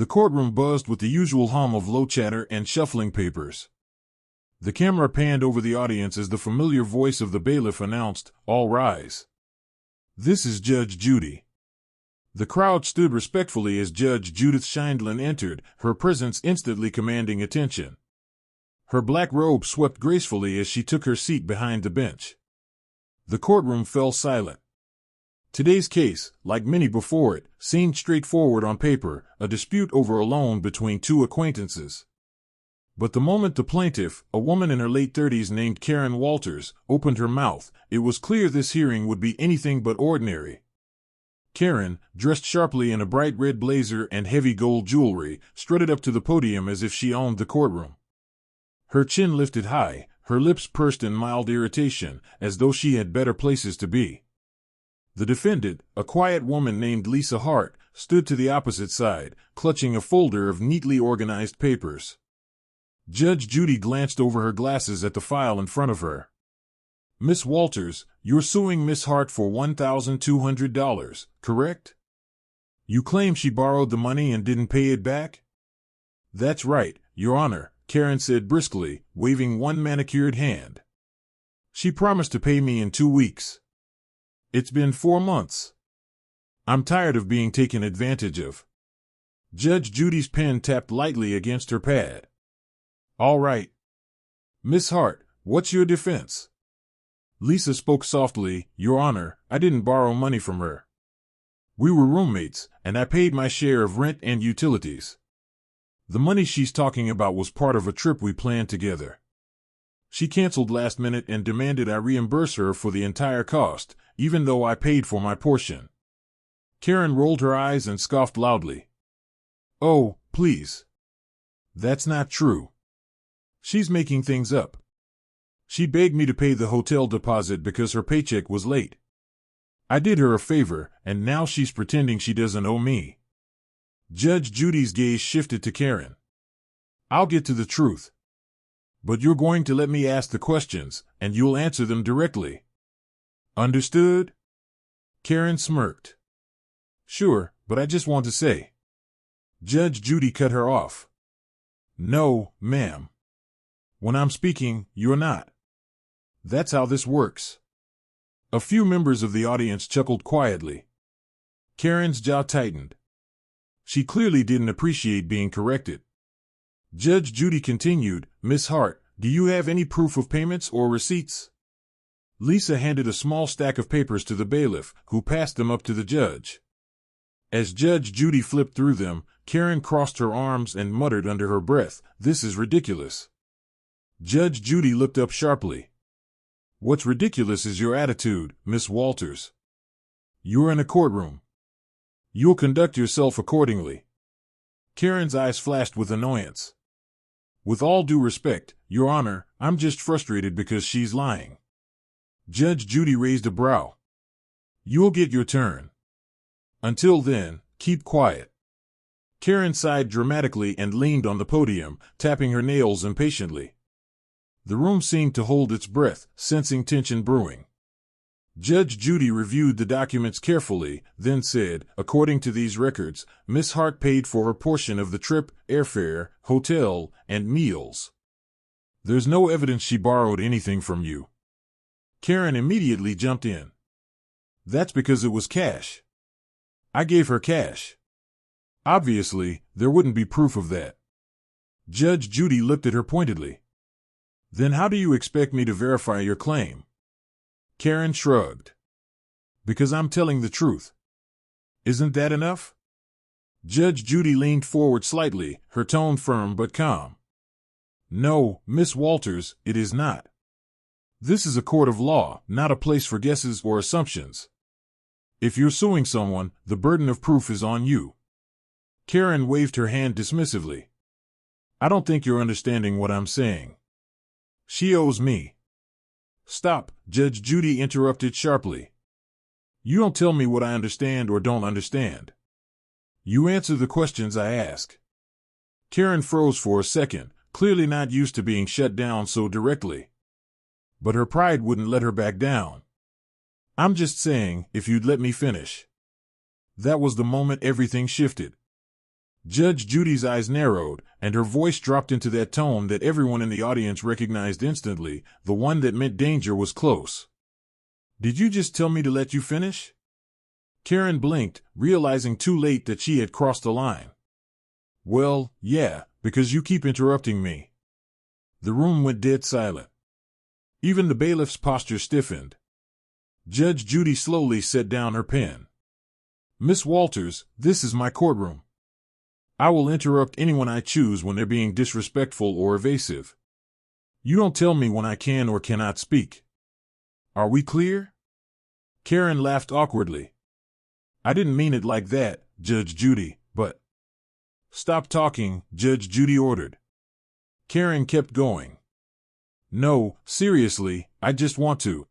The courtroom buzzed with the usual hum of low chatter and shuffling papers. The camera panned over the audience as the familiar voice of the bailiff announced, "All rise. This is Judge Judy." The crowd stood respectfully as Judge Judith Scheindlin entered, her presence instantly commanding attention. Her black robe swept gracefully as she took her seat behind the bench. The courtroom fell silent. Today's case, like many before it, seemed straightforward on paper, a dispute over a loan between two acquaintances. But the moment the plaintiff, a woman in her late 30s named Karen Walters, opened her mouth, it was clear this hearing would be anything but ordinary. Karen, dressed sharply in a bright red blazer and heavy gold jewelry, strutted up to the podium as if she owned the courtroom. Her chin lifted high, her lips pursed in mild irritation, as though she had better places to be. The defendant, a quiet woman named Lisa Hart, stood to the opposite side, clutching a folder of neatly organized papers. Judge Judy glanced over her glasses at the file in front of her. "Miss Walters, you're suing Miss Hart for $1,200, correct? You claim she borrowed the money and didn't pay it back?" "That's right, Your Honor," Karen said briskly, waving one manicured hand. "She promised to pay me in 2 weeks. It's been 4 months. I'm tired of being taken advantage of." Judge Judy's pen tapped lightly against her pad. "All right. Miss Hart, what's your defense?" Lisa spoke softly. "Your Honor, I didn't borrow money from her. We were roommates, and I paid my share of rent and utilities. The money she's talking about was part of a trip we planned together. She canceled last minute and demanded I reimburse her for the entire cost, even though I paid for my portion." Karen rolled her eyes and scoffed loudly. "Oh, please. That's not true. She's making things up. She begged me to pay the hotel deposit because her paycheck was late. I did her a favor, and now she's pretending she doesn't owe me." Judge Judy's gaze shifted to Karen. "I'll get to the truth. But you're going to let me ask the questions, and you'll answer them directly. Understood?" Karen smirked. "Sure, but I just want to say." Judge Judy cut her off. "No, ma'am. When I'm speaking, you're not. That's how this works." A few members of the audience chuckled quietly. Karen's jaw tightened. She clearly didn't appreciate being corrected. Judge Judy continued, "Miss Hart, do you have any proof of payments or receipts?" Lisa handed a small stack of papers to the bailiff, who passed them up to the judge. As Judge Judy flipped through them, Karen crossed her arms and muttered under her breath, "This is ridiculous." Judge Judy looked up sharply. "What's ridiculous is your attitude, Miss Walters. You're in a courtroom. You'll conduct yourself accordingly." Karen's eyes flashed with annoyance. "With all due respect, Your Honor, I'm just frustrated because she's lying." Judge Judy raised a brow. "You'll get your turn. Until then, keep quiet." Karen sighed dramatically and leaned on the podium, tapping her nails impatiently. The room seemed to hold its breath, sensing tension brewing. Judge Judy reviewed the documents carefully, then said, "According to these records, Miss Hart paid for her portion of the trip, airfare, hotel, and meals. There's no evidence she borrowed anything from you." Karen immediately jumped in. "That's because it was cash. I gave her cash. Obviously, there wouldn't be proof of that." Judge Judy looked at her pointedly. "Then how do you expect me to verify your claim?" Karen shrugged. "Because I'm telling the truth. Isn't that enough?" Judge Judy leaned forward slightly, her tone firm but calm. "No, Miss Walters, it is not. This is a court of law, not a place for guesses or assumptions. If you're suing someone, the burden of proof is on you." Karen waved her hand dismissively. "I don't think you're understanding what I'm saying. She owes me." "Stop," Judge Judy interrupted sharply. "You don't tell me what I understand or don't understand. You answer the questions I ask." Karen froze for a second, clearly not used to being shut down so directly. But her pride wouldn't let her back down. "I'm just saying, if you'd let me finish." That was the moment everything shifted. Judge Judy's eyes narrowed, and her voice dropped into that tone that everyone in the audience recognized instantly, the one that meant danger was close. "Did you just tell me to let you finish?" Karen blinked, realizing too late that she had crossed the line. "Well, yeah, because you keep interrupting me." The room went dead silent. Even the bailiff's posture stiffened. Judge Judy slowly set down her pen. "Miss Walters, this is my courtroom. I will interrupt anyone I choose when they're being disrespectful or evasive. You don't tell me when I can or cannot speak. Are we clear?" Karen laughed awkwardly. "I didn't mean it like that, Judge Judy, but—" "Stop talking," Judge Judy ordered. Karen kept going. "No, seriously, I just want to."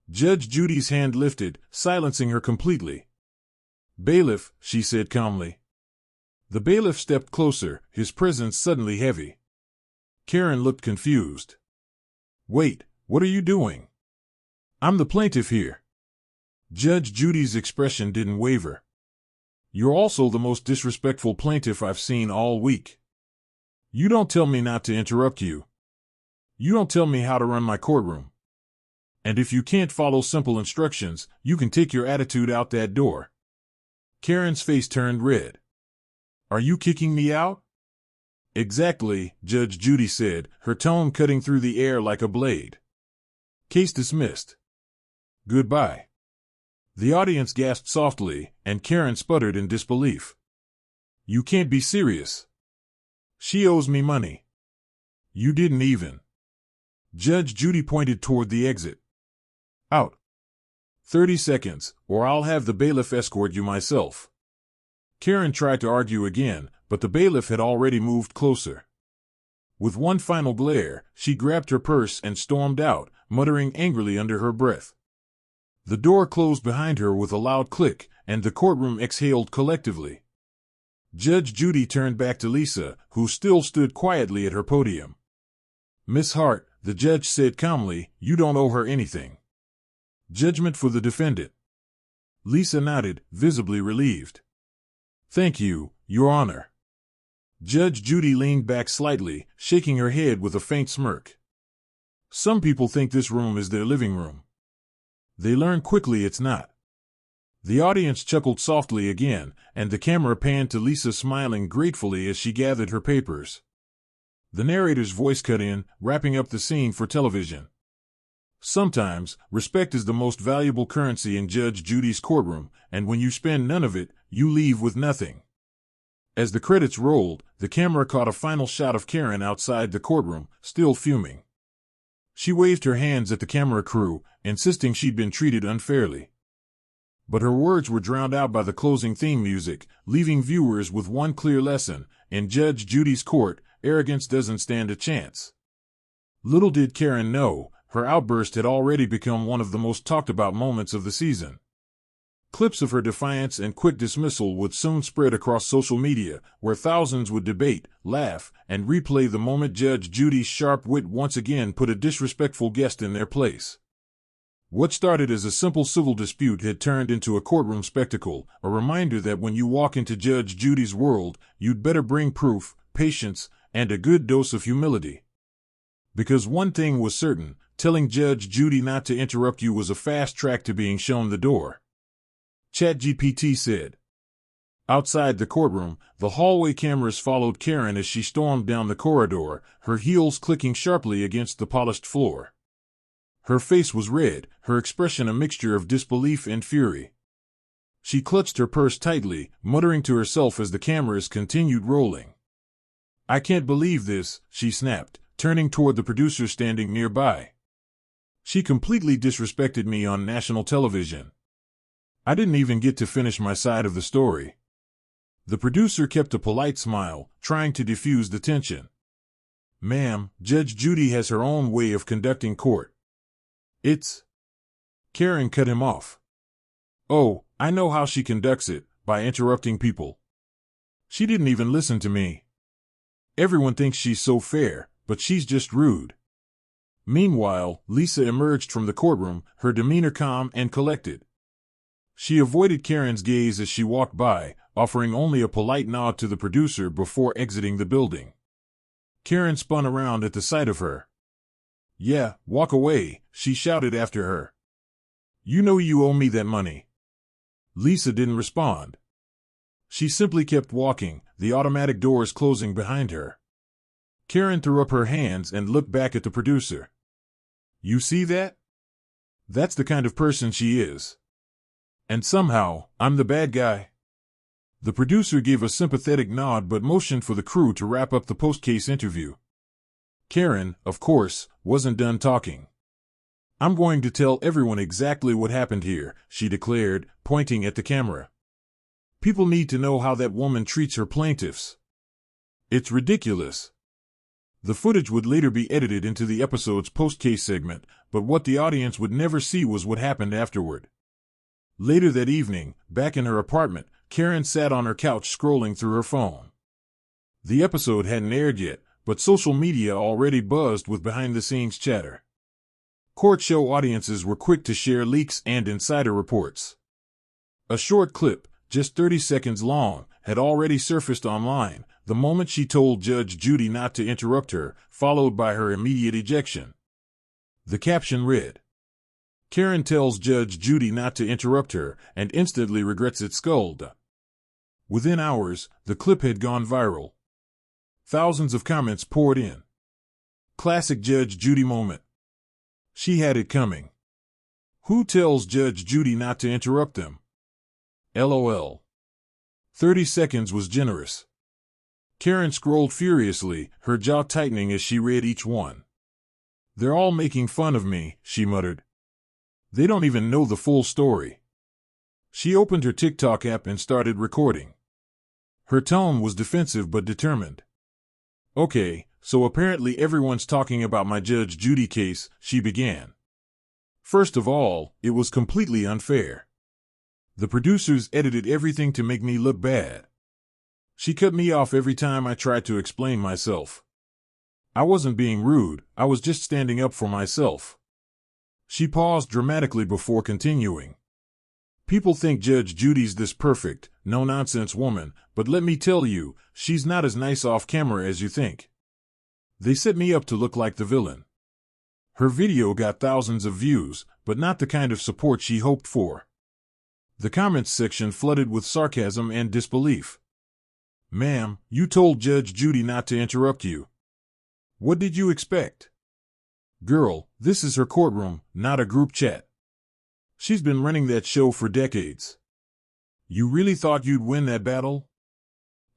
Judge Judy's hand lifted, silencing her completely. "Bailiff," she said calmly. The bailiff stepped closer, his presence suddenly heavy. Karen looked confused. "Wait, what are you doing?" "I'm the plaintiff here." Judge Judy's expression didn't waver. "You're also the most disrespectful plaintiff I've seen all week. You don't tell me not to interrupt you. You don't tell me how to run my courtroom. And if you can't follow simple instructions, you can take your attitude out that door." Karen's face turned red. "Are you kicking me out?" "Exactly," Judge Judy said, her tone cutting through the air like a blade. "Case dismissed. Goodbye." The audience gasped softly, and Karen sputtered in disbelief. "You can't be serious. She owes me money." "You didn't even." Judge Judy pointed toward the exit. "Out. 30 seconds, or I'll have the bailiff escort you myself." Karen tried to argue again, but the bailiff had already moved closer. With one final glare, she grabbed her purse and stormed out, muttering angrily under her breath. The door closed behind her with a loud click, and the courtroom exhaled collectively. Judge Judy turned back to Lisa, who still stood quietly at her podium. "Miss Hart," the judge said calmly, "you don't owe her anything." "Judgment for the defendant." Lisa nodded, visibly relieved. "Thank you, Your Honor." Judge Judy leaned back slightly, shaking her head with a faint smirk. "Some people think this room is their living room. They learn quickly it's not." The audience chuckled softly again, and the camera panned to Lisa smiling gratefully as she gathered her papers. The narrator's voice cut in, wrapping up the scene for television. "Sometimes, respect is the most valuable currency in Judge Judy's courtroom, and when you spend none of it, you leave with nothing." As the credits rolled, the camera caught a final shot of Karen outside the courtroom, still fuming. She waved her hands at the camera crew, insisting she'd been treated unfairly. But her words were drowned out by the closing theme music, leaving viewers with one clear lesson: in Judge Judy's court, arrogance doesn't stand a chance. Little did Karen know, her outburst had already become one of the most talked about moments of the season. Clips of her defiance and quick dismissal would soon spread across social media, where thousands would debate, laugh, and replay the moment Judge Judy's sharp wit once again put a disrespectful guest in their place. What started as a simple civil dispute had turned into a courtroom spectacle, a reminder that when you walk into Judge Judy's world, you'd better bring proof, patience, and a good dose of humility. Because one thing was certain, telling Judge Judy not to interrupt you was a fast track to being shown the door. ChatGPT said. Outside the courtroom, the hallway cameras followed Karen as she stormed down the corridor, her heels clicking sharply against the polished floor. Her face was red, her expression a mixture of disbelief and fury. She clutched her purse tightly, muttering to herself as the cameras continued rolling. "I can't believe this," she snapped, turning toward the producer standing nearby. "She completely disrespected me on national television. I didn't even get to finish my side of the story." The producer kept a polite smile, trying to diffuse the tension. "Ma'am, Judge Judy has her own way of conducting court. It's—" Karen cut him off. "Oh, I know how she conducts it, by interrupting people. She didn't even listen to me. Everyone thinks she's so fair, but she's just rude." Meanwhile, Lisa emerged from the courtroom, her demeanor calm and collected. She avoided Karen's gaze as she walked by, offering only a polite nod to the producer before exiting the building. Karen spun around at the sight of her. "Yeah, walk away," she shouted after her. "You know you owe me that money." Lisa didn't respond. She simply kept walking, the automatic doors closing behind her. Karen threw up her hands and looked back at the producer. "You see that? That's the kind of person she is. And somehow, I'm the bad guy." The producer gave a sympathetic nod but motioned for the crew to wrap up the post-case interview. Karen, of course, wasn't done talking. "I'm going to tell everyone exactly what happened here," she declared, pointing at the camera. "People need to know how that woman treats her plaintiffs. It's ridiculous." The footage would later be edited into the episode's post-case segment, but what the audience would never see was what happened afterward. Later that evening, back in her apartment, Karen sat on her couch scrolling through her phone. The episode hadn't aired yet, but social media already buzzed with behind-the-scenes chatter. Court show audiences were quick to share leaks and insider reports. A short clip, just 30 seconds long, had already surfaced online, the moment she told Judge Judy not to interrupt her, followed by her immediate ejection. The caption read, "Karen tells Judge Judy not to interrupt her, and instantly regrets it scold." Within hours, the clip had gone viral. Thousands of comments poured in. "Classic Judge Judy moment. She had it coming. Who tells Judge Judy not to interrupt them? LOL. 30 seconds was generous." Karen scrolled furiously, her jaw tightening as she read each one. "They're all making fun of me," she muttered. "They don't even know the full story." She opened her TikTok app and started recording. Her tone was defensive but determined. "Okay, so apparently everyone's talking about my Judge Judy case," she began. "First of all, it was completely unfair. The producers edited everything to make me look bad. She cut me off every time I tried to explain myself. I wasn't being rude, I was just standing up for myself." She paused dramatically before continuing. "People think Judge Judy's this perfect, no-nonsense woman, but let me tell you, she's not as nice off camera as you think. They set me up to look like the villain." Her video got thousands of views, but not the kind of support she hoped for. The comments section flooded with sarcasm and disbelief. "Ma'am, you told Judge Judy not to interrupt you. What did you expect? Girl, this is her courtroom, not a group chat. She's been running that show for decades. You really thought you'd win that battle?"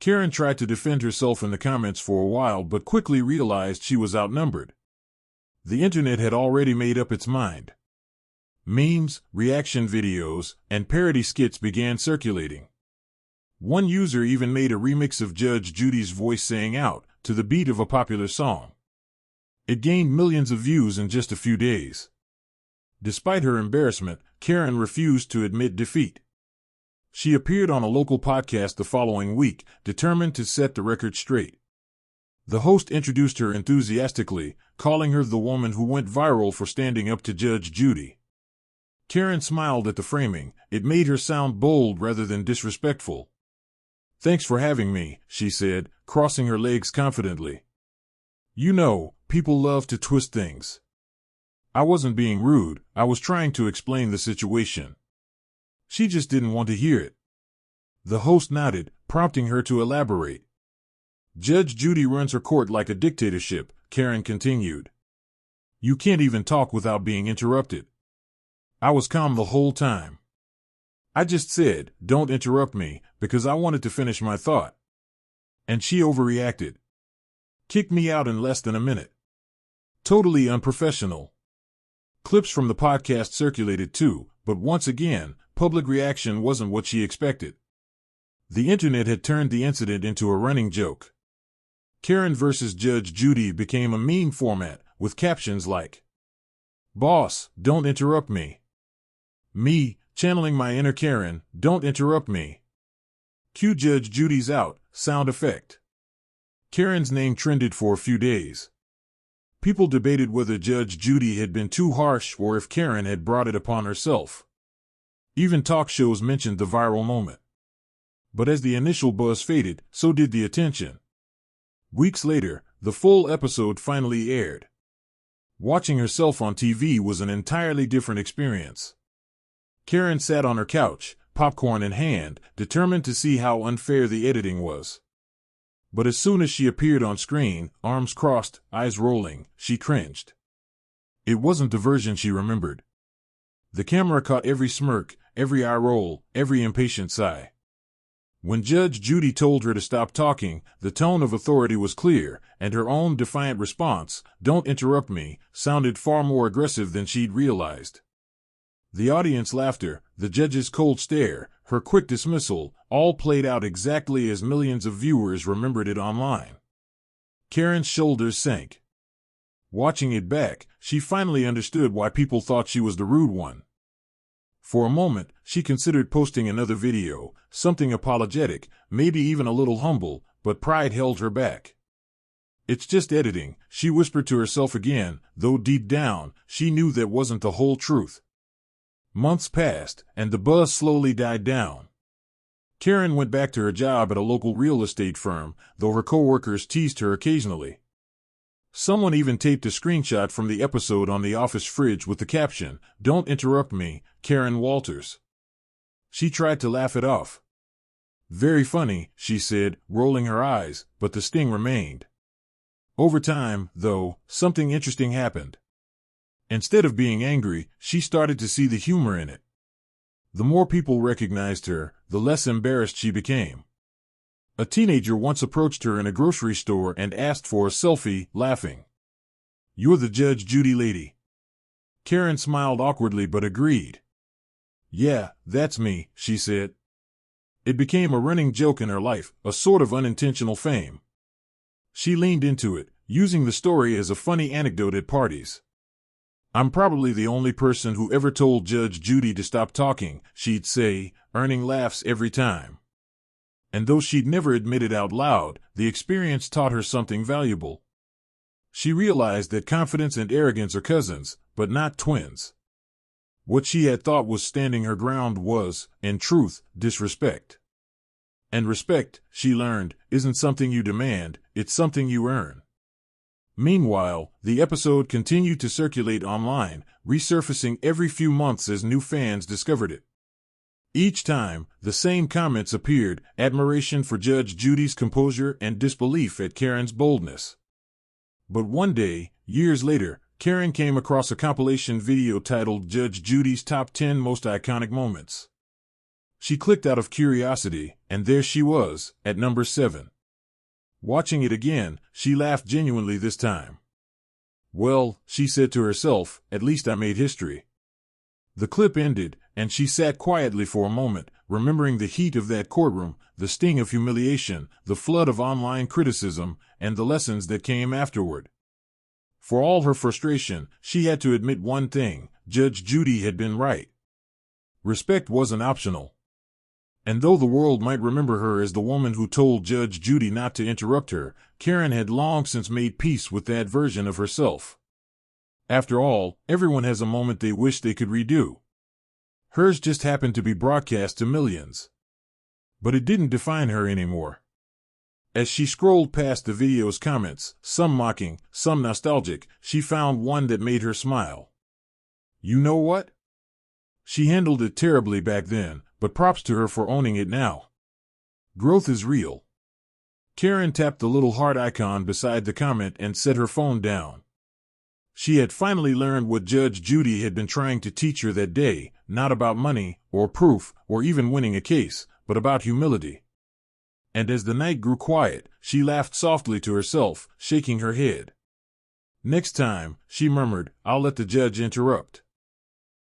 Karen tried to defend herself in the comments for a while but quickly realized she was outnumbered. The internet had already made up its mind. Memes, reaction videos, and parody skits began circulating. One user even made a remix of Judge Judy's voice saying "out" to the beat of a popular song. It gained millions of views in just a few days. Despite her embarrassment, Karen refused to admit defeat. She appeared on a local podcast the following week, determined to set the record straight. The host introduced her enthusiastically, calling her the woman who went viral for standing up to Judge Judy. Karen smiled at the framing. It made her sound bold rather than disrespectful. "Thanks for having me," she said, crossing her legs confidently. "You know, people love to twist things. I wasn't being rude, I was trying to explain the situation. She just didn't want to hear it." The host nodded, prompting her to elaborate. "Judge Judy runs her court like a dictatorship," Karen continued. "You can't even talk without being interrupted. I was calm the whole time. I just said, 'Don't interrupt me,' because I wanted to finish my thought. And she overreacted. Kicked me out in less than a minute. Totally unprofessional." Clips from the podcast circulated too, but once again, public reaction wasn't what she expected. The internet had turned the incident into a running joke. Karen versus Judge Judy became a meme format, with captions like, "Boss, don't interrupt me. Me, channeling my inner Karen, don't interrupt me. Cue Judge Judy's out, sound effect." Karen's name trended for a few days. People debated whether Judge Judy had been too harsh or if Karen had brought it upon herself. Even talk shows mentioned the viral moment. But as the initial buzz faded, so did the attention. Weeks later, the full episode finally aired. Watching herself on TV was an entirely different experience. Karen sat on her couch, popcorn in hand, determined to see how unfair the editing was. But as soon as she appeared on screen, arms crossed, eyes rolling, she cringed. It wasn't the version she remembered. The camera caught every smirk, every eye roll, every impatient sigh. When Judge Judy told her to stop talking, the tone of authority was clear, and her own defiant response, "Don't interrupt me," sounded far more aggressive than she'd realized. The audience laughter, the judge's cold stare, her quick dismissal, all played out exactly as millions of viewers remembered it online. Karen's shoulders sank. Watching it back, she finally understood why people thought she was the rude one. For a moment, she considered posting another video, something apologetic, maybe even a little humble, but pride held her back. "It's just editing," she whispered to herself again, though deep down, she knew that wasn't the whole truth. Months passed, and the buzz slowly died down. Karen went back to her job at a local real estate firm, though her coworkers teased her occasionally. Someone even taped a screenshot from the episode on the office fridge with the caption, "Don't interrupt me, Karen Walters." She tried to laugh it off. "Very funny," she said, rolling her eyes, but the sting remained. Over time, though, something interesting happened. Instead of being angry, she started to see the humor in it. The more people recognized her, the less embarrassed she became. A teenager once approached her in a grocery store and asked for a selfie, laughing. "You're the Judge Judy lady." Karen smiled awkwardly but agreed. "Yeah, that's me," she said. It became a running joke in her life, a sort of unintentional fame. She leaned into it, using the story as a funny anecdote at parties. "I'm probably the only person who ever told Judge Judy to stop talking," she'd say, earning laughs every time. And though she'd never admit it out loud, the experience taught her something valuable. She realized that confidence and arrogance are cousins, but not twins. What she had thought was standing her ground was, in truth, disrespect. And respect, she learned, isn't something you demand, it's something you earn. Meanwhile, the episode continued to circulate online, resurfacing every few months as new fans discovered it. Each time, the same comments appeared, admiration for Judge Judy's composure and disbelief at Karen's boldness. But one day, years later, Karen came across a compilation video titled Judge Judy's Top 10 Most Iconic Moments. She clicked out of curiosity, and there she was, at number 7. Watching it again, she laughed genuinely this time. "Well," she said to herself, "at least I made history." The clip ended, and she sat quietly for a moment, remembering the heat of that courtroom, the sting of humiliation, the flood of online criticism, and the lessons that came afterward. For all her frustration, she had to admit one thing: Judge Judy had been right. Respect wasn't optional. And though the world might remember her as the woman who told Judge Judy not to interrupt her, Karen had long since made peace with that version of herself. After all, everyone has a moment they wish they could redo. Hers just happened to be broadcast to millions. But it didn't define her anymore. As she scrolled past the video's comments, some mocking, some nostalgic, she found one that made her smile. "You know what? She handled it terribly back then, but props to her for owning it now. Growth is real." Karen tapped the little heart icon beside the comment and set her phone down. She had finally learned what Judge Judy had been trying to teach her that day, not about money, or proof, or even winning a case, but about humility. And as the night grew quiet, she laughed softly to herself, shaking her head. Next time, she murmured, "I'll let the judge interrupt."